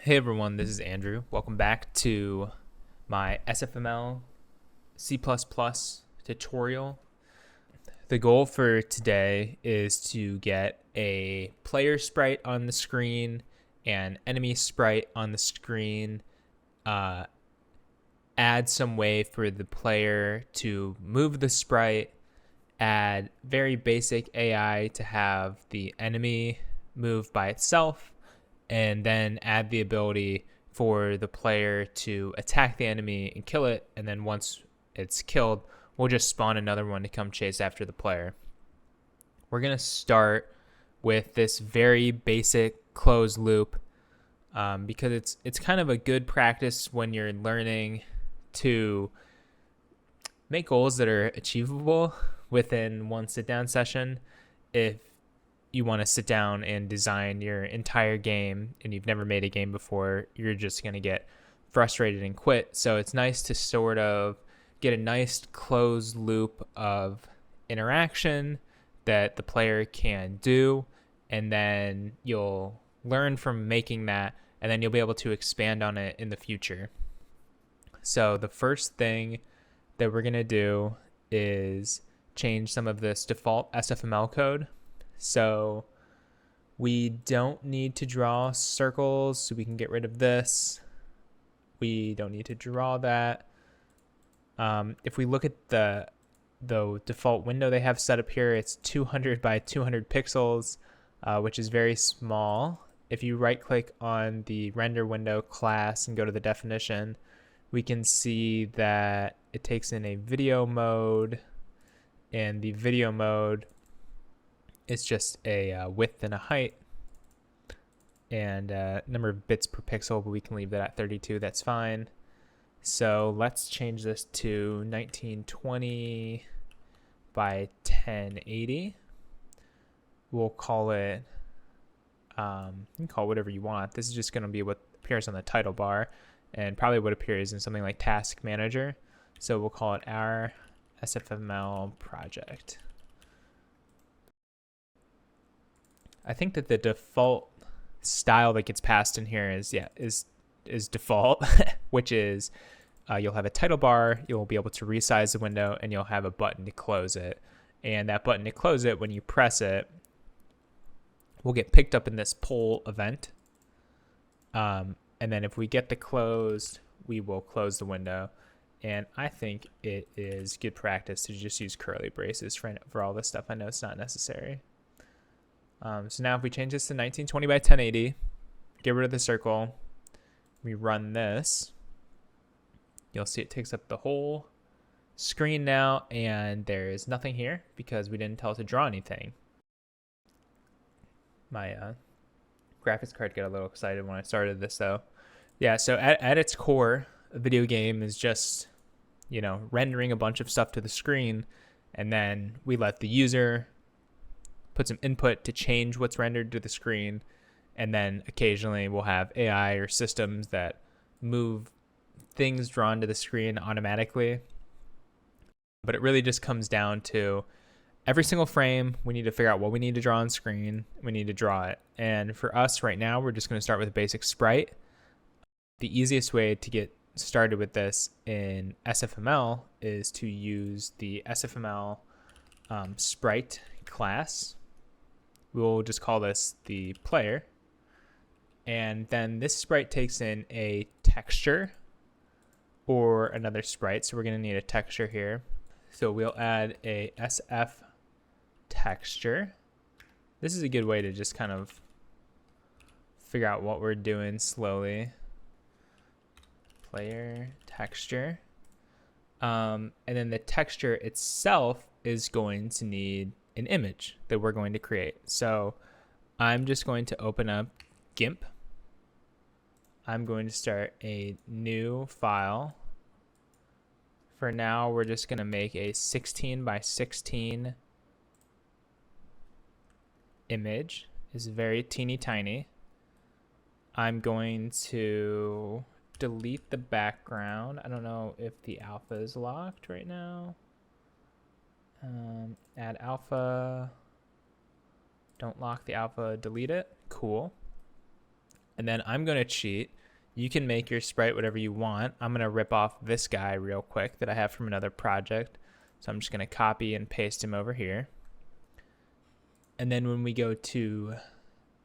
Hey everyone, this is Andrew. Welcome back to my SFML C++ tutorial. The goal for today is to get a player sprite on the screen and enemy sprite on the screen, add some way for the player to move the sprite, add very basic AI to have the enemy move by itself, and then add the ability for the player to attack the enemy and kill it. And then once it's killed, we'll just spawn another one to come chase after the player. We're going to start with this very basic closed loop because it's kind of a good practice when you're learning to make goals that are achievable within one sit down session. If you want to sit down and design your entire game and you've never made a game before, you're just going to get frustrated and quit. So it's nice to sort of get a nice closed loop of interaction that the player can do, and then you'll learn from making that, and then you'll be able to expand on it in the future. So the first thing that we're going to do is change some of this default SFML code. So we don't need to draw circles, so we can get rid of this. We don't need to draw that. If we look at the default window they have set up here, it's 200 by 200 pixels, which is very small. If you right click on the render window class and go to the definition, we can see that it takes in a video mode, and the video mode is just a width and a height and number of bits per pixel, but we can leave that at 32. That's fine. So let's change this to 1920 by 1080. We'll call it, you can call it whatever you want. This is just going to be what appears on the title bar and probably what appears in something like Task Manager. So we'll call it our SFML project. I think that the default style that gets passed in here is default, which is you'll have a title bar, you'll be able to resize the window, and you'll have a button to close it. And that button to close it, when you press it, will get picked up in this poll event. And then if we get the closed, we will close the window. And I think it is good practice to just use curly braces for all this stuff. I know it's not necessary. So now if we change this to 1920 by 1080, get rid of the circle, we run this, you'll see it takes up the whole screen now, and there is nothing here because we didn't tell it to draw anything. My graphics card got a little excited when I started this though. Yeah, so at its core, a video game is just, rendering a bunch of stuff to the screen, and then we let the user put some input to change what's rendered to the screen, and then occasionally we'll have AI or systems that move things drawn to the screen automatically. But it really just comes down to every single frame, we need to figure out what we need to draw on screen, we need to draw it. And for us right now, we're just going to start with a basic sprite. The easiest way to get started with this in SFML is to use the SFML sprite class. We'll just call this the player. And then this sprite takes in a texture or another sprite. So we're going to need a texture here. So we'll add a SF texture. This is a good way to just kind of figure out what we're doing slowly. Player texture. And then the texture itself is going to need an image that we're going to create. So I'm just going to open up GIMP. I'm going to start a new file. For now, we're just going to make a 16 by 16 image. It's very teeny tiny. I'm going to delete the background. I don't know if the alpha is locked right now. Add alpha. Don't lock the alpha, delete it. Cool. And then I'm going to cheat. You can make your sprite whatever you want. I'm going to rip off this guy real quick that I have from another project. So I'm just going to copy and paste him over here. And then when we go to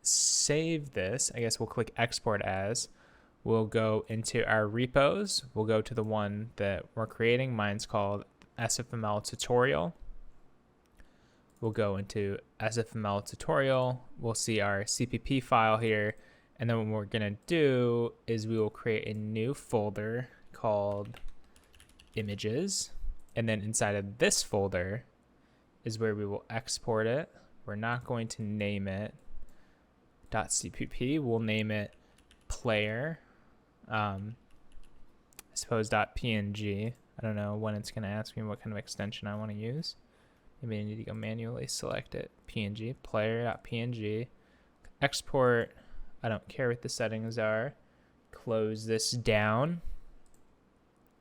save this, I guess we'll click export as. We'll go into our repos. We'll go to the one that we're creating. Mine's called SFML tutorial. We'll go into SFML tutorial. We'll see our CPP file here. And then what we're going to do is we will create a new folder called images. And then inside of this folder is where we will export it. We're not going to name it .cpp. We'll name it player. I suppose .png. I don't know when it's going to ask me what kind of extension I want to use. Maybe I need to go manually select it. PNG, player.png. Export. I don't care what the settings are. Close this down.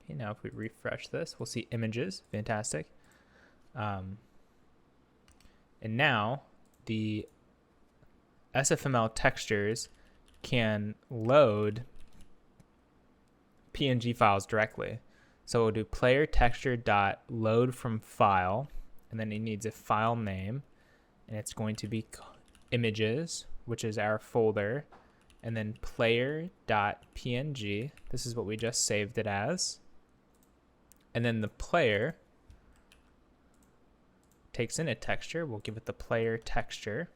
Okay, now if we refresh this, we'll see images. Fantastic. And now the SFML textures can load PNG files directly. So we'll do player texture dot load from file, and then it needs a file name, and it's going to be images, which is our folder, and then player dot PNG. This is what we just saved it as. And then the player takes in a texture. We'll give it the player texture.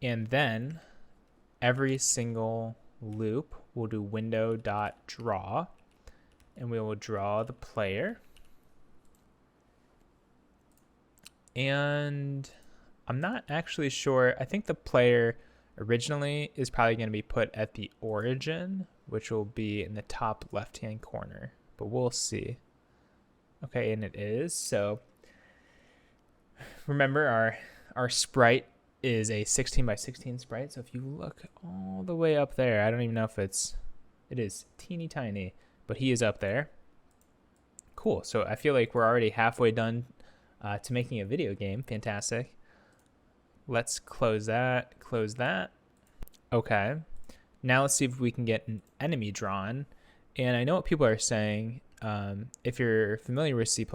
And then every single loop we'll do window.draw, and we will draw the player. And I'm not actually sure. I think the player originally is probably going to be put at the origin, which will be in the top left-hand corner, but we'll see. Okay, and it is. So remember our sprite is a 16 by 16 sprite. So if you look all the way up there, I don't even know if it is teeny tiny, but he is up there. Cool. So I feel like we're already halfway done to making a video game. Fantastic. Let's close that. Close that. Okay. Now let's see if we can get an enemy drawn. And I know what people are saying. If you're familiar with C++,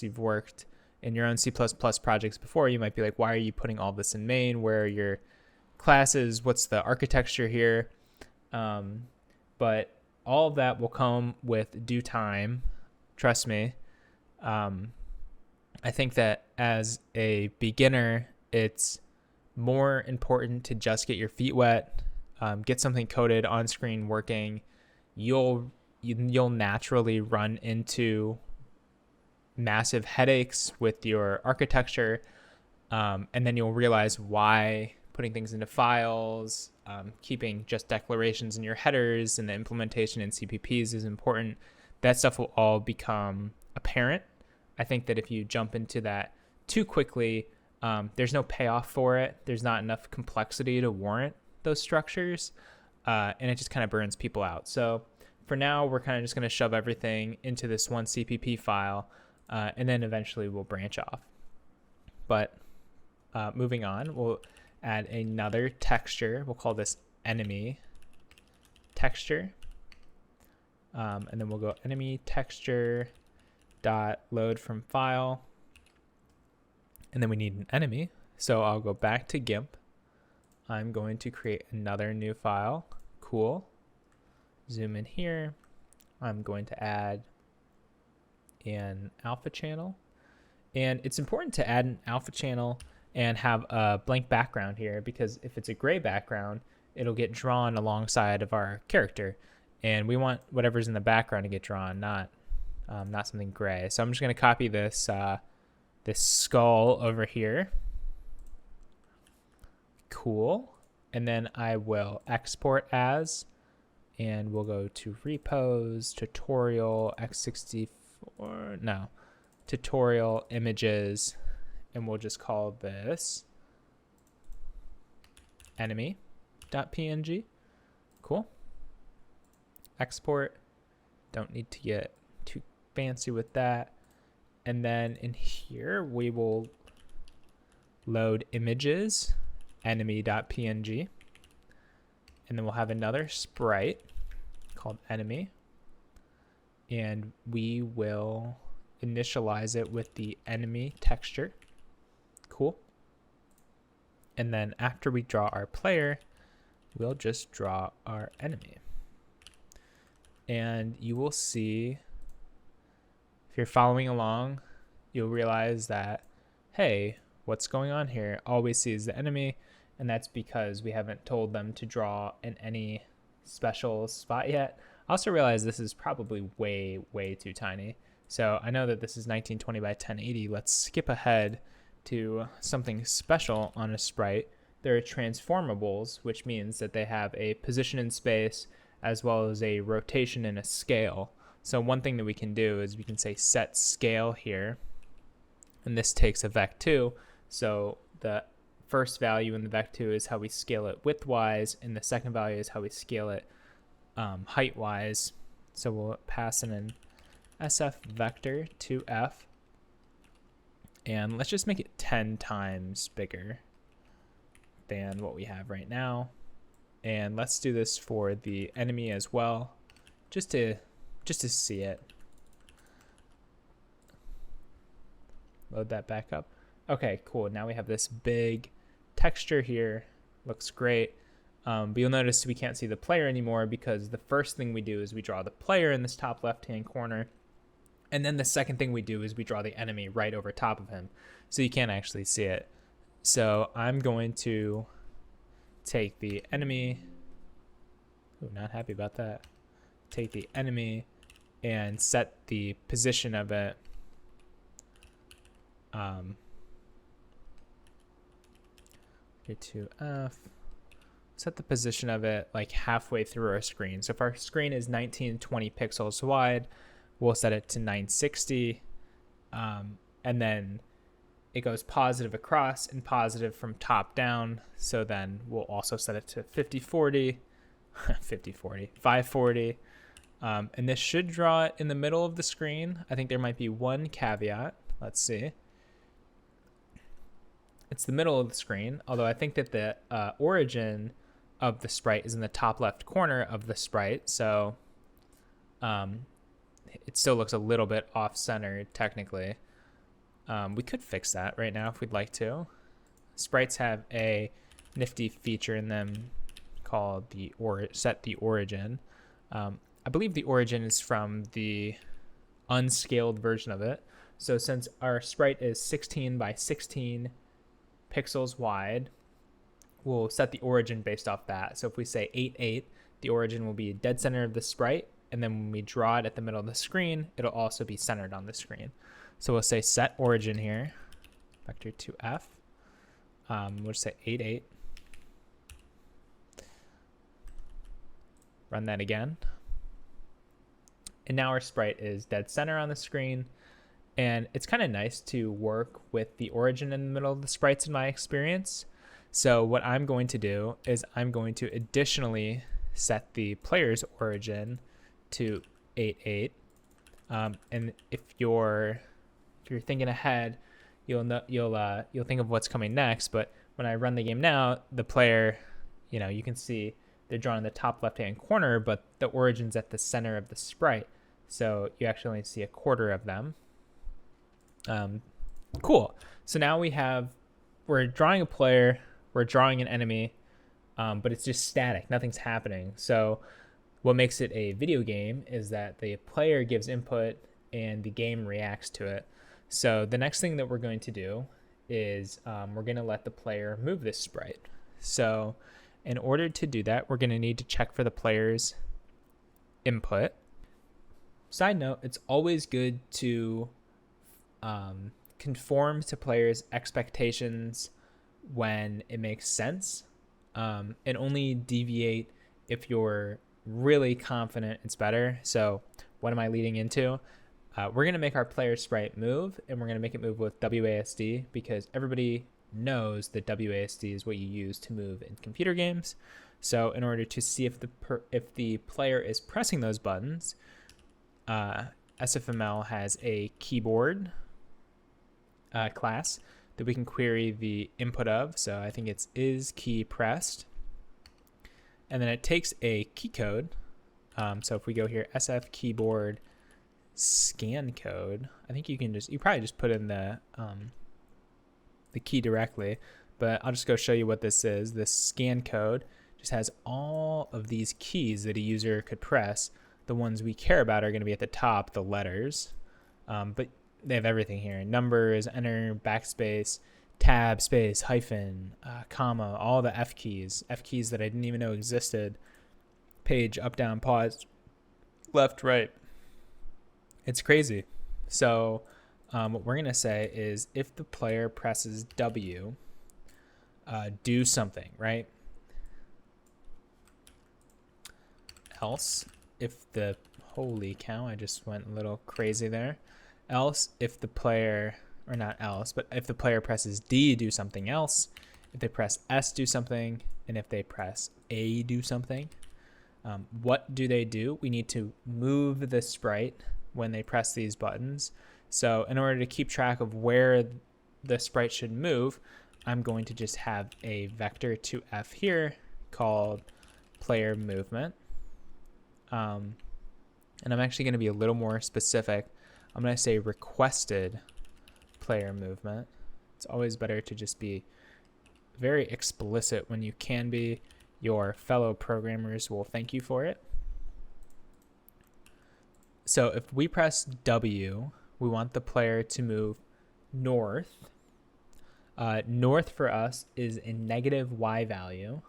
you've worked in your own C++ projects before, you might be like, why are you putting all this in main? Where are your classes? What's the architecture here? But all of that will come with due time. Trust me. I think that as a beginner, it's more important to just get your feet wet, get something coded on screen working. You'll naturally run into massive headaches with your architecture, and then you'll realize why putting things into files, keeping just declarations in your headers, and the implementation in CPPs is important. That stuff will all become apparent. I think that if you jump into that too quickly, there's no payoff for it. There's not enough complexity to warrant those structures, and it just kind of burns people out. So for now, we're kind of just going to shove everything into this one CPP file, and then eventually we'll branch off. But moving on, we'll add another texture. We'll call this enemy texture. And then we'll go enemy texture dot load from file. And then we need an enemy. So I'll go back to GIMP. I'm going to create another new file. Cool. Zoom in here. I'm going to add an alpha channel. And it's important to add an alpha channel and have a blank background here, because if it's a gray background, it'll get drawn alongside of our character. And we want whatever's in the background to get drawn, not something gray. So I'm just going to copy this this skull over here. Cool. And then I will export as, and we'll go to repos, tutorial, x64, no, tutorial images, and we'll just call this enemy.png. Cool. Export. Don't need to get too fancy with that. And then in here, we will load images, enemy.png. And then we'll have another sprite called enemy. And we will initialize it with the enemy texture. Cool. And then after we draw our player, we'll just draw our enemy. And you will see, if you're following along, you'll realize that, hey, what's going on here? All we see is the enemy, and that's because we haven't told them to draw in any special spot yet. I also realize this is probably way, way too tiny. So I know that this is 1920 by 1080. Let's skip ahead to something special on a sprite. There are transformables, which means that they have a position in space as well as a rotation and a scale. So one thing that we can do is we can say set scale here, and this takes a vec2. So the first value in the vec2 is how we scale it width-wise, and the second value is how we scale it height-wise. So we'll pass in an SF vector to F, and let's just make it 10 times bigger than what we have right now. And let's do this for the enemy as well, just to see it. Load that back up. Okay, cool. Now we have this big texture here. Looks great. But you'll notice we can't see the player anymore because the first thing we do is we draw the player in this top left-hand corner. And then the second thing we do is we draw the enemy right over top of him. So you can't actually see it. So I'm going to take the enemy. Ooh, not happy about that. Take the enemy and set the position of it. Here to F. Set the position of it like halfway through our screen. So if our screen is 1920 pixels wide, we'll set it to 960. And then it goes positive across and positive from top down. So then we'll also set it to 5040, 540. And this should draw it in the middle of the screen. I think there might be one caveat. Let's see. It's the middle of the screen, although I think that the origin of the sprite is in the top left corner of the sprite. So it still looks a little bit off-centered technically. We could fix that right now if we'd like to. Sprites have a nifty feature in them called the set the origin. I believe the origin is from the unscaled version of it. So since our sprite is 16 by 16 pixels wide, we'll set the origin based off that. So if we say 8:8, the origin will be dead center of the sprite, and then when we draw it at the middle of the screen, it'll also be centered on the screen. So we'll say set origin here, vector to F. We'll just say 8:8. Run that again. And now our sprite is dead center on the screen. And it's kind of nice to work with the origin in the middle of the sprites in my experience. So what I'm going to do is I'm going to additionally set the player's origin to 8:8. And if you're thinking ahead, you'll think of what's coming next. But when I run the game now, the player, you can see they're drawn in the top left-hand corner, but the origin's at the center of the sprite. So you actually only see a quarter of them. Cool. So now we're drawing a player, we're drawing an enemy, but it's just static. Nothing's happening. So what makes it a video game is that the player gives input and the game reacts to it. So the next thing that we're going to do is we're going to let the player move this sprite. So in order to do that, we're going to need to check for the player's input. Side note, it's always good to conform to players' expectations when it makes sense, and only deviate if you're really confident it's better. So what am I leading into? We're going to make our player sprite move, and we're going to make it move with WASD because everybody knows that WASD is what you use to move in computer games. So in order to see if the player is pressing those buttons, SFML has a keyboard class that we can query the input of. So I think it's is key pressed. and then it takes a key code. So if we go here, SF keyboard scan code, I think you probably just put in the key directly, but I'll just go show you what this is. This scan code just has all of these keys that a user could press. The ones we care about are going to be at the top, the letters, but they have everything here: numbers, enter, backspace, tab, space, hyphen, comma, all the F keys that I didn't even know existed. Page, up, down, pause, left, right. It's crazy. So what we're going to say is if the player presses W, do something, right? Else, if the, holy cow, I just went a little crazy there. Else, if the player, or not else, but if the player presses D, do something else. If they press S, do something. And if they press A, do something. What do they do? We need to move the sprite when they press these buttons. So in order to keep track of where the sprite should move, I'm going to just have a vector to F here called player movement. And I'm actually going to be a little more specific. I'm going to say requested player movement. It's always better to just be very explicit when you can be. Your fellow programmers will thank you for it. So if we press W, we want the player to move north. North for us is a negative Y value.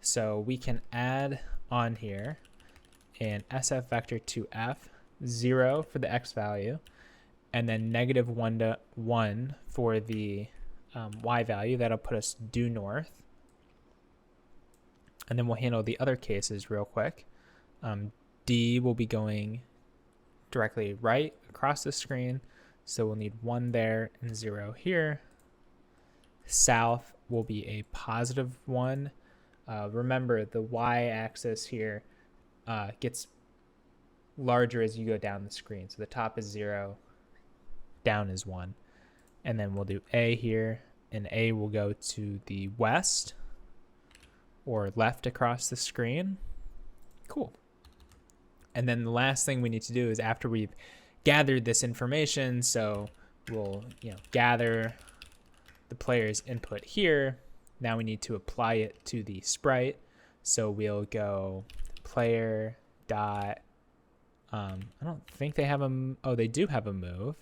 So we can add on here an SF vector to F, 0 for the X value, and then negative 1 for the Y value. That'll put us due north. And then we'll handle the other cases real quick. D will be going directly right across the screen. So we'll need 1 there and 0 here. South will be a positive 1. Remember, the y-axis here gets larger as you go down the screen. So the top is 0, down is 1. And then we'll do A here, and A will go to the west or left across the screen. Cool. And then the last thing we need to do is after we've gathered this information, so we'll gather the player's input here. Now we need to apply it to the sprite. So we'll go player dot, I don't think they have they do have a move.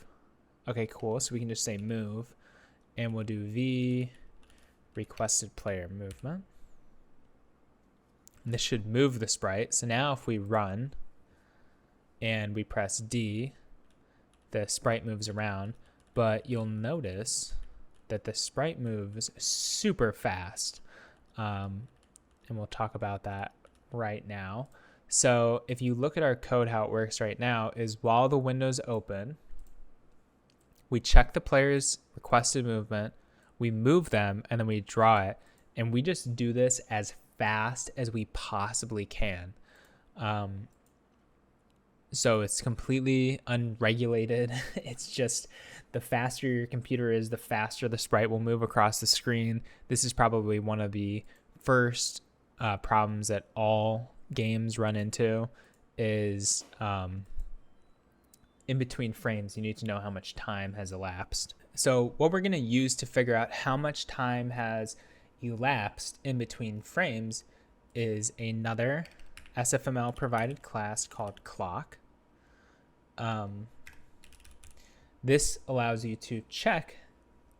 Okay, cool. So we can just say move, and we'll do v requested player movement. And this should move the sprite. So now if we run and we press D, the sprite moves around, but you'll notice that the sprite moves super fast. And we'll talk about that right now. So if you look at our code, how it works right now is while the window's open, we check the player's requested movement, we move them, and then we draw it. And we just do this as fast as we possibly can. So it's completely unregulated. It's just the faster your computer is, the faster the sprite will move across the screen. This is probably one of the first problems that all games run into is in between frames, you need to know how much time has elapsed. So what we're going to use to figure out how much time has elapsed in between frames is another SFML provided class called clock. This allows you to check,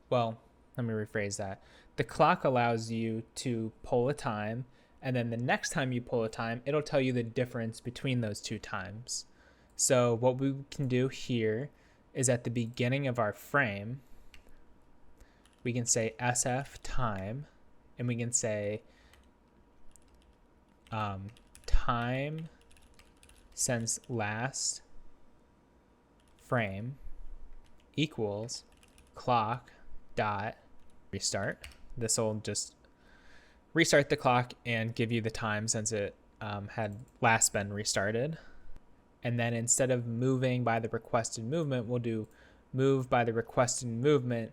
well, let me rephrase that. The clock allows you to pull a time, and then the next time you pull a time, it'll tell you the difference between those two times. So what we can do here is at the beginning of our frame, we can say SF time, and we can say time since last frame equals clock dot restart. This will just restart the clock and give you the time since it had last been restarted. And then instead of moving by the requested movement, we'll do move by the requested movement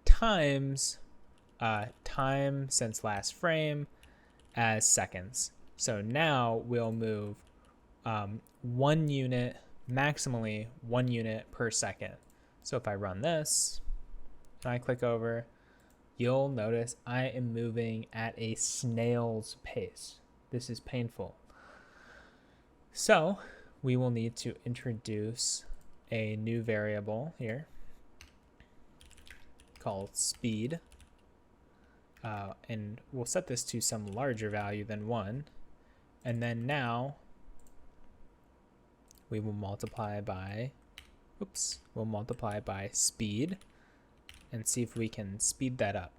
times time since last frame as seconds. So now we'll move 1 unit, maximally 1 unit per second. So if I run this and I click over, you'll notice I am moving at a snail's pace. This is painful. So we will need to introduce a new variable here called speed. And we'll set this to some larger value than 1. And then now we will multiply by, we'll multiply by speed and see if we can speed that up.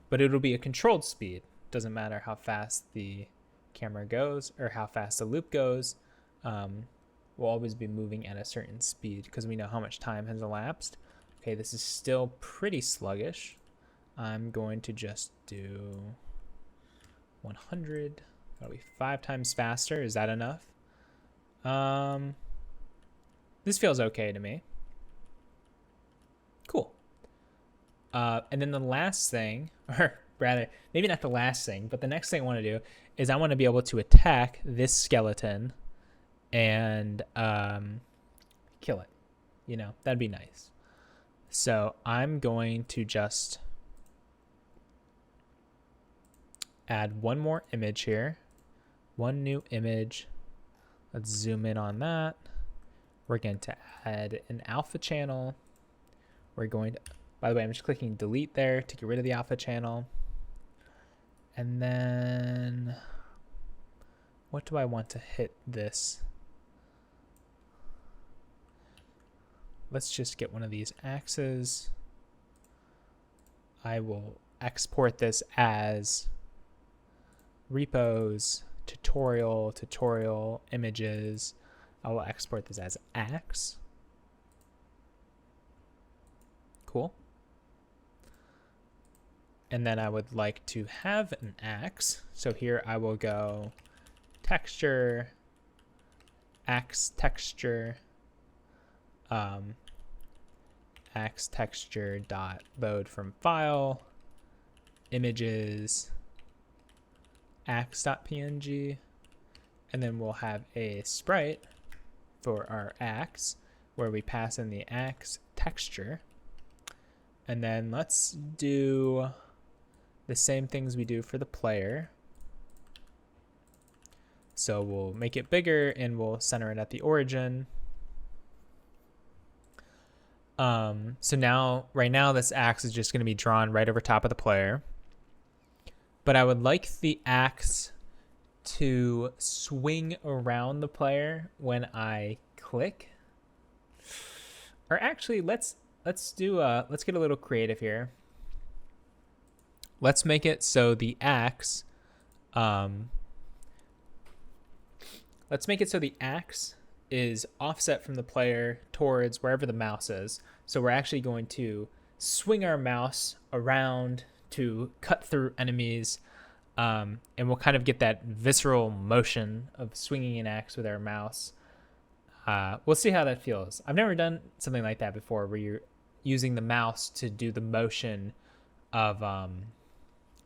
But it'll be a controlled speed. Doesn't matter how fast the camera goes or how fast the loop goes. We'll always be moving at a certain speed because we know how much time has elapsed. Okay, this is still pretty sluggish. I'm going to just do 100. That'll be 5 times faster. Is that enough? This feels okay to me. Cool. And then the last thing, or rather, maybe not the last thing, but the next thing I want to do is I want to be able to attack this skeleton and kill it. You know, that'd be nice. So I'm going to just add one more image here. One new image. Let's zoom in on that. We're going to add an alpha channel. We're going to, by the way, I'm just clicking delete there to get rid of the alpha channel. And then what do I want to hit this? Let's just get one of these axes. I will export this as repos, tutorial, images. I will export this as axe. Cool. And then I would like to have an axe. So here I will go texture, axe texture, axe texture dot load from file, images, axe.png, and then we'll have a sprite for our axe where we pass in the axe texture. And then let's do the same things we do for the player. So we'll make it bigger and we'll center it at the origin. So now, right now, this axe is just going to be drawn right over top of the player. But I would like the axe to swing around the player when I click. Or actually, let's get a little creative here. Let's make it so the axe, is offset from the player towards wherever the mouse is. So we're actually going to swing our mouse around to cut through enemies, and we'll kind of get that visceral motion of swinging an axe with our mouse. We'll see how that feels. I've never done something like that before where you're using the mouse to do the motion of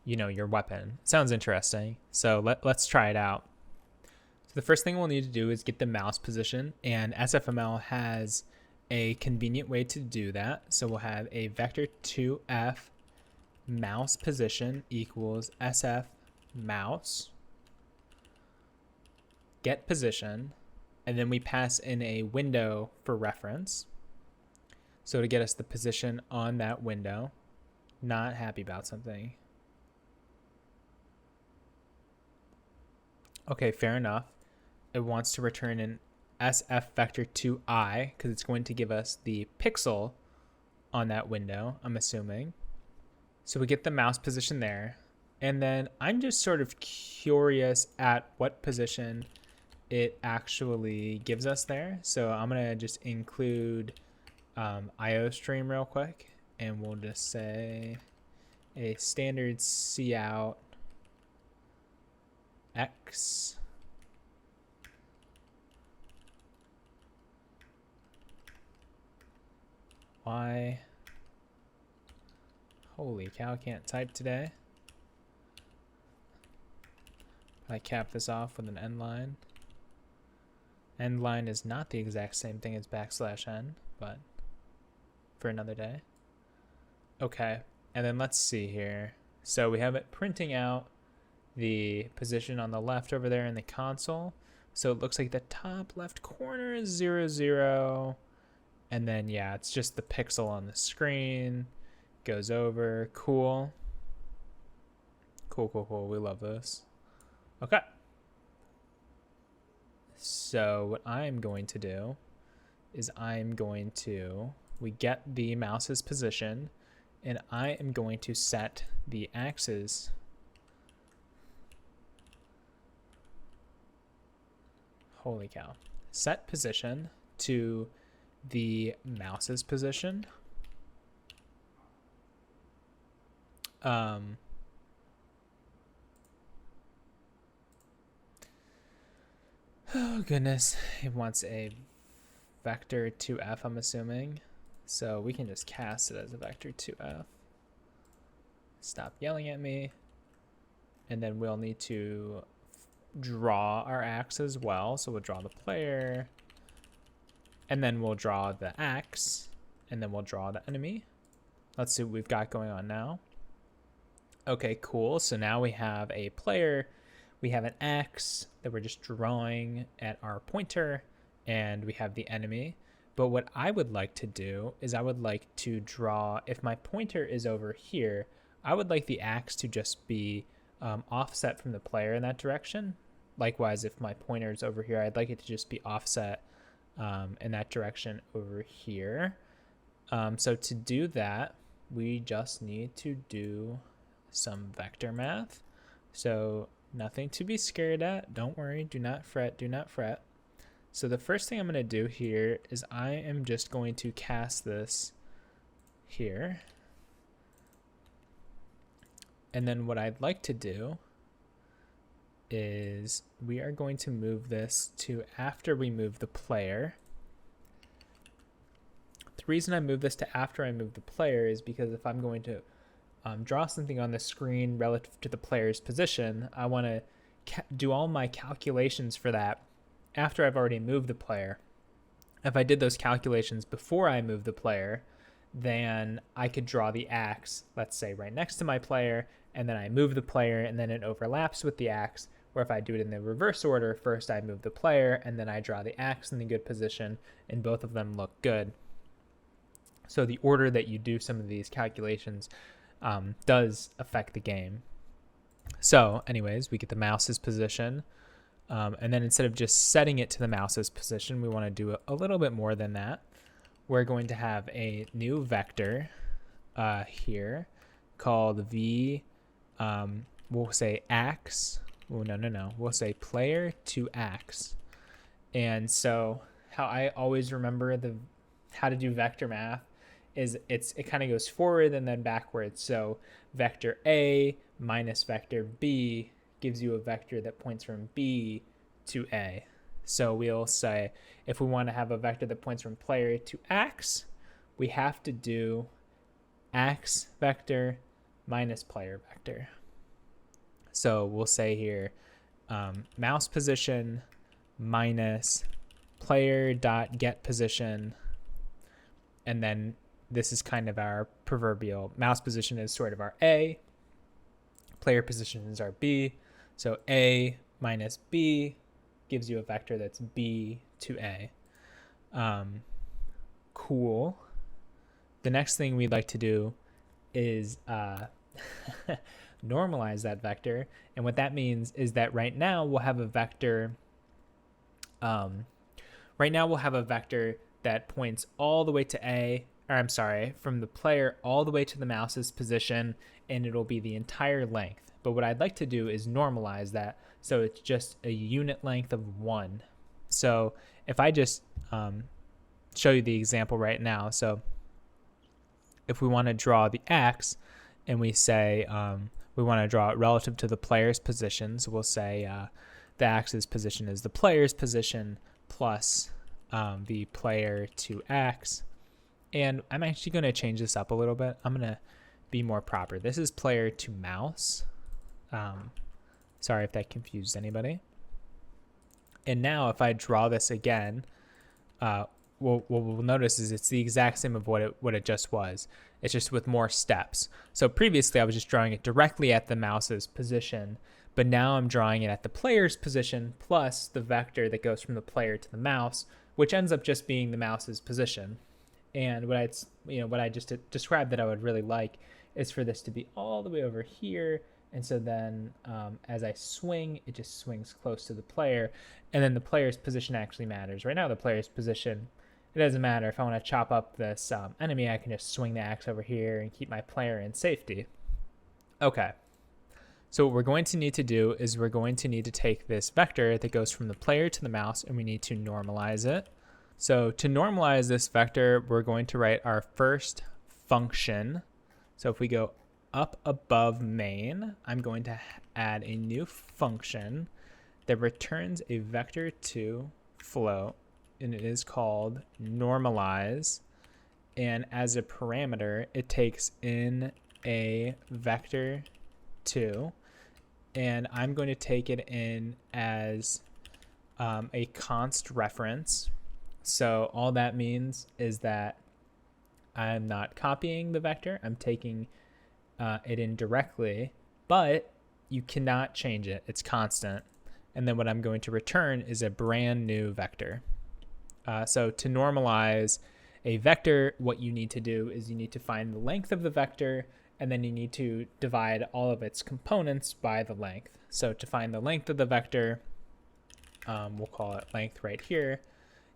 your weapon. Sounds interesting. So let's try it out. So the first thing we'll need to do is get the mouse position, and SFML has a convenient way to do that. So we'll have a vector2f mouse position equals sf mouse get position, and then we pass in a window for reference. So to get us the position on that window. Not happy about something. Okay, fair enough. It wants to return an sf vector2i because it's going to give us the pixel on that window, I'm assuming. So we get the mouse position there. And then I'm just sort of curious at what position it actually gives us there. So I'm going to just include IO stream real quick. And we'll just say a standard cout x y. Holy cow, can't type today. I cap this off with an end line. End line is not the exact same thing as \n, but for another day. Okay, and then let's see here. So we have it printing out the position on the left over there in the console. So it looks like the top left corner is 0, 0. And then, yeah, it's just the pixel on the screen. Goes over. Cool. Cool, cool, cool. We love this. Okay. So what I'm going to do is we get the mouse's position, and I am going to set the axis. Holy cow. Set position to the mouse's position. Oh goodness, it wants a vector 2f, I'm assuming. So we can just cast it as a vector 2f. Stop yelling at me. And then we'll need to draw our axe as well. So we'll draw the player, and then we'll draw the axe, and then we'll draw the enemy. Let's see what we've got going on now. Okay, cool. So now we have a player, we have an axe that we're just drawing at our pointer, and we have the enemy. But what I would like to do is I would like to draw, if my pointer is over here, I would like the axe to just be offset from the player in that direction. Likewise, if my pointer is over here, I'd like it to just be offset in that direction over here. So to do that, we just need to do some vector math. So nothing to be scared at. Don't worry. Do not fret. Do not fret. So the first thing I'm going to do here is I am just going to cast this here. And then what I'd like to do is we are going to move this to after we move the player. The reason I move this to after I move the player is because if I'm going to draw something on the screen relative to the player's position, I want to do all my calculations for that after I've already moved the player. If I did those calculations before I moved the player, then I could draw the axe, let's say right next to my player, and then I move the player and then it overlaps with the axe. Or if I do it in the reverse order, first I move the player and then I draw the axe in the good position, and both of them look good. So the order that you do some of these calculations does affect the game. So anyways, we get the mouse's position. And then instead of just setting it to the mouse's position, we want to do a little bit more than that. We're going to have a new vector here called we'll say axe. Oh, no. We'll say player to axe. And so how I always remember how to do vector math is it kind of goes forward and then backwards. So vector A minus vector B gives you a vector that points from B to A. So we'll say if we want to have a vector that points from player to axe, we have to do axe vector minus player vector. So we'll say here mouse position minus player dot get position, and then this is kind of our proverbial mouse position is sort of our A, player position is our B. So A minus B gives you a vector that's B to A. Cool. The next thing we'd like to do is normalize that vector. And what that means is that right now we'll have a vector that points all the way to A, or I'm sorry, from the player all the way to the mouse's position, and it'll be the entire length. But what I'd like to do is normalize that so it's just a unit length of 1. So if I just show you the example right now. So if we want to draw the axe and we say we want to draw it relative to the player's position, so we'll say the axe's position is the player's position plus the player to axe. And I'm actually going to change this up a little bit. I'm going to be more proper. This is player to mouse. Sorry if that confused anybody. And now if I draw this again, what we'll notice is it's the exact same of what it just was. It's just with more steps. So previously I was just drawing it directly at the mouse's position, but now I'm drawing it at the player's position plus the vector that goes from the player to the mouse, which ends up just being the mouse's position. And what I just described that I would really like is for this to be all the way over here. And so then as I swing, it just swings close to the player. And then the player's position actually matters. Right now, the player's position, it doesn't matter. If I want to chop up this enemy, I can just swing the axe over here and keep my player in safety. Okay. So what we're going to need to do is we're going to need to take this vector that goes from the player to the mouse, and we need to normalize it. So to normalize this vector, we're going to write our first function. So if we go up above main, I'm going to add a new function that returns a vector2 float, and it is called normalize. And as a parameter, it takes in a vector2, and I'm going to take it in as a const reference. So all that means is that I'm not copying the vector, I'm taking it in directly, but you cannot change it. It's constant. And then what I'm going to return is a brand new vector. So to normalize a vector, what you need to do is you need to find the length of the vector, and then you need to divide all of its components by the length. So to find the length of the vector, we'll call it length right here,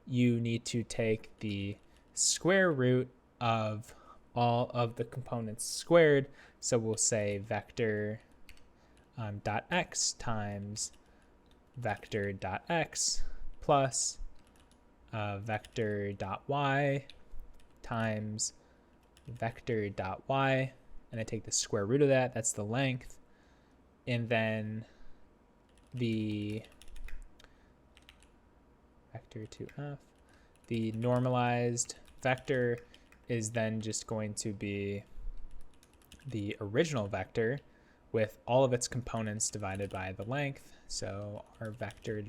you need to take the square root of all of the components squared. So we'll say vector dot x times vector dot x plus vector dot y times vector dot y, and I take the square root of that, that's the length, and then the vector to f, the normalized vector is then just going to be the original vector with all of its components divided by the length. So our vector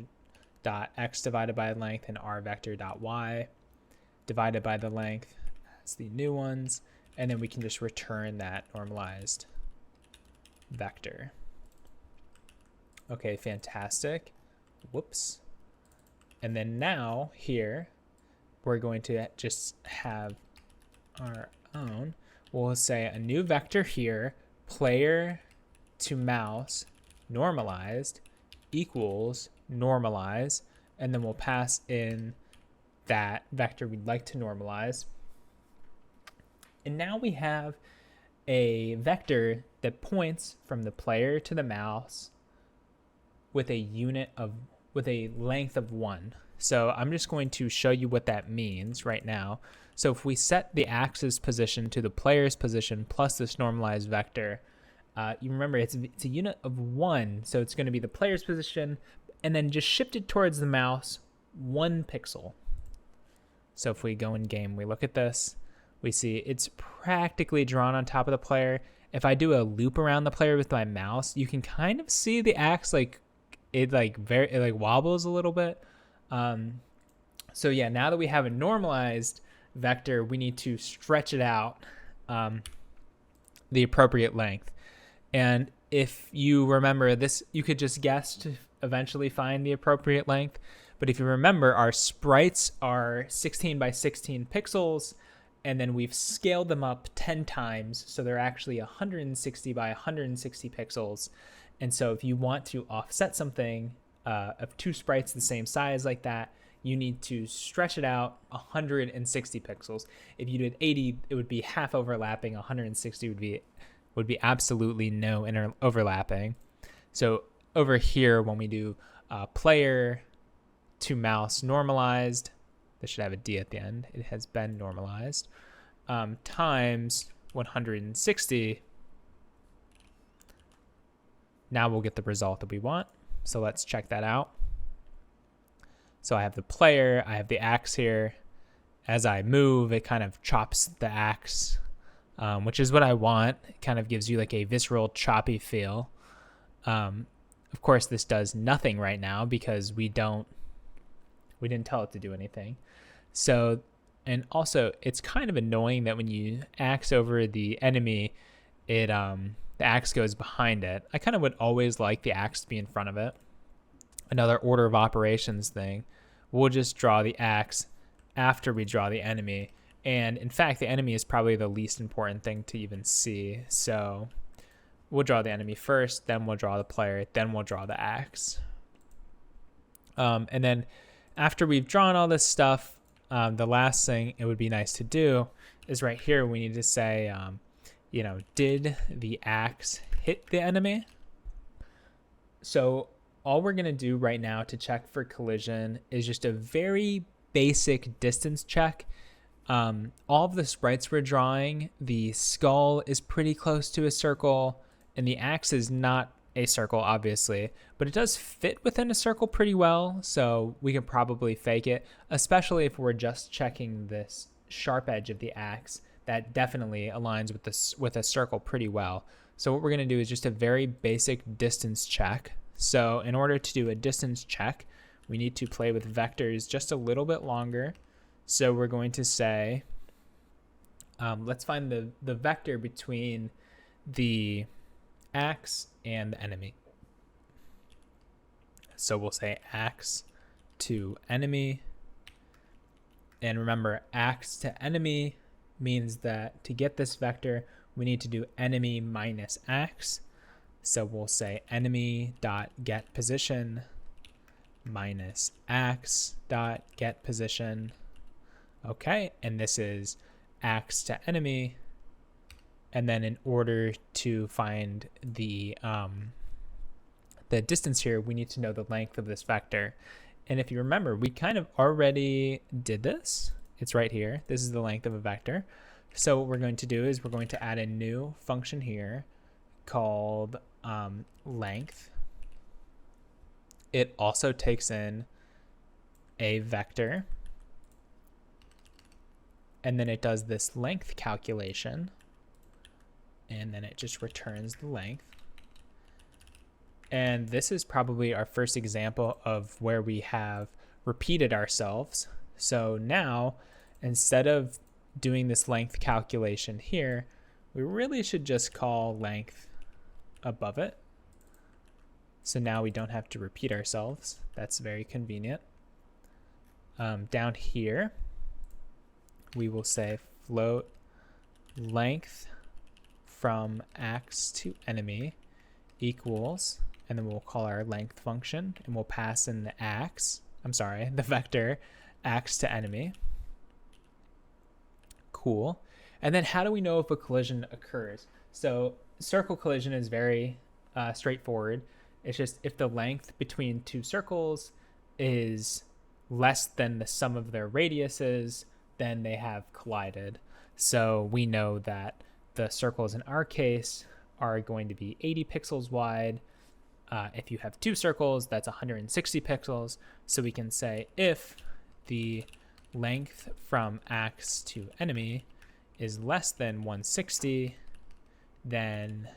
dot x divided by the length and our vector dot y divided by the length. That's the new ones. And then we can just return that normalized vector. Okay, fantastic. Whoops. And then now here, we're going to just have our own. We'll say a new vector here, player to mouse normalized equals normalize, and then we'll pass in that vector we'd like to normalize. And now we have a vector that points from the player to the mouse with a length of 1. So I'm just going to show you what that means right now. So if we set the axis position to the player's position plus this normalized vector, you remember it's a unit of 1, so it's going to be the player's position and then just shifted towards the mouse 1 pixel. So if we go in game, we look at this, we see it's practically drawn on top of the player. If I do a loop around the player with my mouse, you can kind of see the axe it wobbles a little bit. So yeah, now that we have a normalized vector, we need to stretch it out the appropriate length. And if you remember this, you could just guess to eventually find the appropriate length. But if you remember, our sprites are 16 by 16 pixels, and then we've scaled them up 10 times. So they're actually 160 by 160 pixels. And so if you want to offset something of 2 sprites the same size like that, you need to stretch it out 160 pixels. If you did 80, it would be half overlapping. 160 would be absolutely no overlapping. So over here, when we do player to mouse normalized, this should have a D at the end. It has been normalized, times 160. Now we'll get the result that we want. So let's check that out. So I have the player, I have the axe here. As I move, it kind of chops the axe, which is what I want. It kind of gives you like a visceral choppy feel. Of course, this does nothing right now because we didn't tell it to do anything. So, and also it's kind of annoying that when you axe over the enemy, the axe goes behind it. I kind of would always like the axe to be in front of it. Another order of operations thing. We'll just draw the axe after we draw the enemy. And in fact, the enemy is probably the least important thing to even see. So we'll draw the enemy first, then we'll draw the player, then we'll draw the axe. And then after we've drawn all this stuff, the last thing it would be nice to do is right here, we need to say, did the axe hit the enemy? So all we're going to do right now to check for collision is just a very basic distance check. All of the sprites we're drawing, the skull is pretty close to a circle, and the axe is not a circle, obviously, but it does fit within a circle pretty well, so we can probably fake it, especially if we're just checking this sharp edge of the axe. That definitely aligns with a circle pretty well. So what we're going to do is just a very basic distance check. So in order to do a distance check, we need to play with vectors just a little bit longer. So we're going to say, let's find the vector between the axe and the enemy. So we'll say axe to enemy. And remember, axe to enemy means that to get this vector, we need to do enemy minus axe. So we'll say enemy dot get position minus axe dot get position. Okay, and this is axe to enemy. And then in order to find the distance here, we need to know the length of this vector. And if you remember, we kind of already did this. It's right here. This is the length of a vector. So what we're going to do is we're going to add a new function here called length. It also takes in a vector, and then it does this length calculation, and then it just returns the length. And this is probably our first example of where we have repeated ourselves. So now, instead of doing this length calculation here, we really should just call length above it. So now we don't have to repeat ourselves. That's very convenient. Down here, we will say float length from axe to enemy equals, and then we'll call our length function, and we'll pass in the vector axe to enemy. Cool. And then how do we know if a collision occurs? So circle collision is very straightforward. It's just if the length between two circles is less than the sum of their radiuses, then they have collided. So we know that the circles in our case are going to be 80 pixels wide. If you have two circles, that's 160 pixels. So we can say if the length from axe to enemy is less than 160, then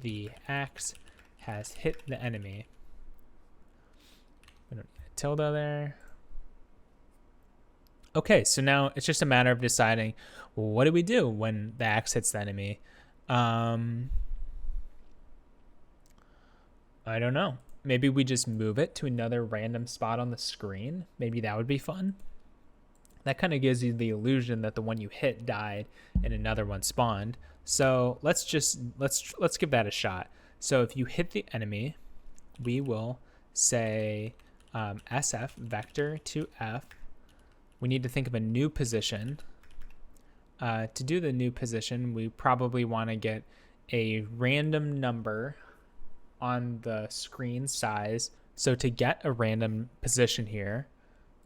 the axe has hit the enemy. We don't need a tilde there. Okay, so now it's just a matter of deciding, well, what do we do when the axe hits the enemy? I don't know. Maybe we just move it to another random spot on the screen. Maybe that would be fun. That kind of gives you the illusion that the one you hit died and another one spawned. So let's give that a shot. So if you hit the enemy, we will say SF vector to F. We need to think of a new position. To do the new position, we probably want to get a random number on the screen size. So to get a random position here,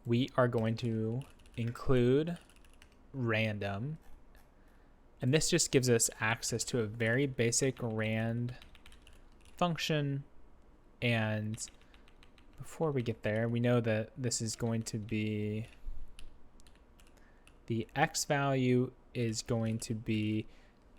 we are going to include random. And this just gives us access to a very basic rand function. And before we get there, we know that this is going to be, the x value is going to be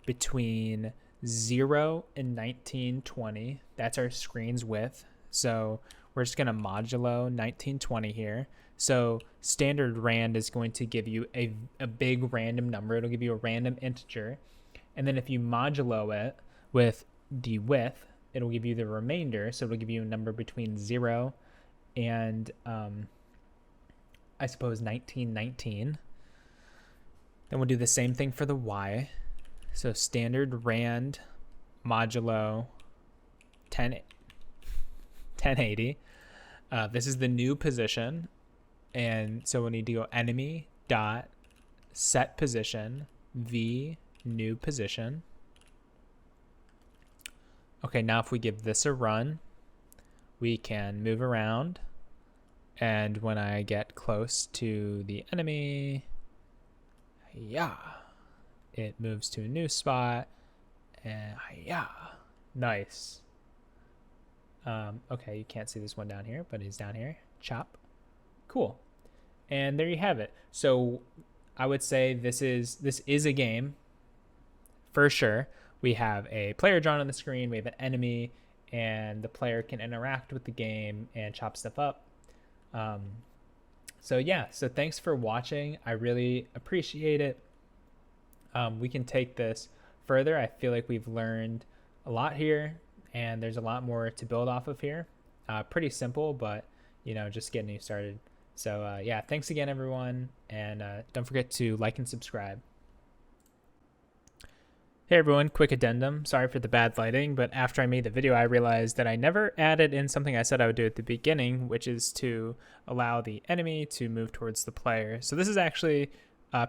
between 0 and 1920. That's our screen's width. So we're just going to modulo 1920 here. So standard rand is going to give you a big random number. It'll give you a random integer. And then if you modulo it with the width, it'll give you the remainder. So it'll give you a number between 0 and I suppose 1919. Then we'll do the same thing for the y. So standard rand modulo 1080. This is the new position. And so we need to go enemy dot set position v new position. Okay, now if we give this a run, we can move around. And when I get close to the enemy, yeah, it moves to a new spot. And yeah, nice. Okay, you can't see this one down here, but he's down here. Chop. Cool. And there you have it. So I would say this is a game for sure. We have a player drawn on the screen, we have an enemy, and the player can interact with the game and chop stuff up. So yeah, so thanks for watching. I really appreciate it. We can take this further. I feel like we've learned a lot here, and there's a lot more to build off of here. Pretty simple, but just getting you started. So yeah, thanks again, everyone, and don't forget to like and subscribe. Hey everyone, quick addendum. Sorry for the bad lighting, but after I made the video, I realized that I never added in something I said I would do at the beginning, which is to allow the enemy to move towards the player. So this is actually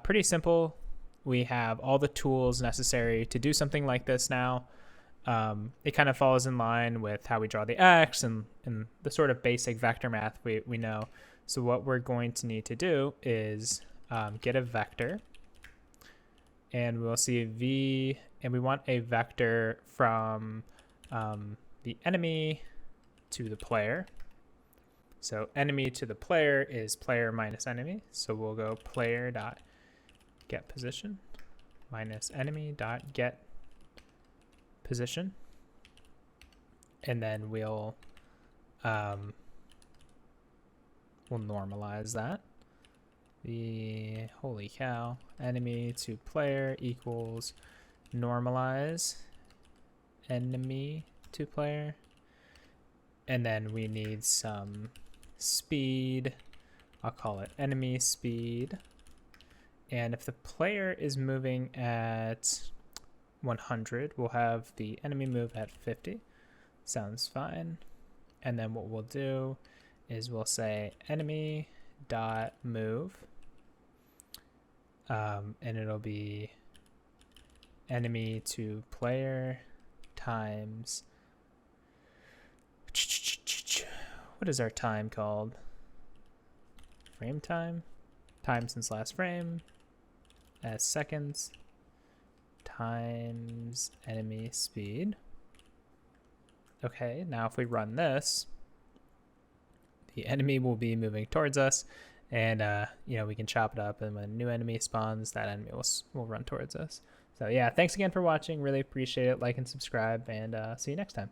pretty simple. We have all the tools necessary to do something like this now. It kind of falls in line with how we draw the X and the sort of basic vector math we know. So what we're going to need to do is get a vector. And we'll see v, and we want a vector from the enemy to the player. So enemy to the player is player minus enemy. So we'll go player dot get position minus enemy dot get position. And then we'll normalize that. The holy cow, enemy to player equals normalize enemy to player. And then we need some speed. I'll call it enemy speed. And if the player is moving at 100, we'll have the enemy move at 50. Sounds fine. And then what we'll do is we'll say enemy dot move. And it'll be enemy to player times, what is our time called? Frame time? Time since last frame as seconds times enemy speed. Okay, now if we run this, the enemy will be moving towards us. And, we can chop it up, and when a new enemy spawns, that enemy will run towards us. So, yeah, thanks again for watching. Really appreciate it. Like and subscribe, and see you next time.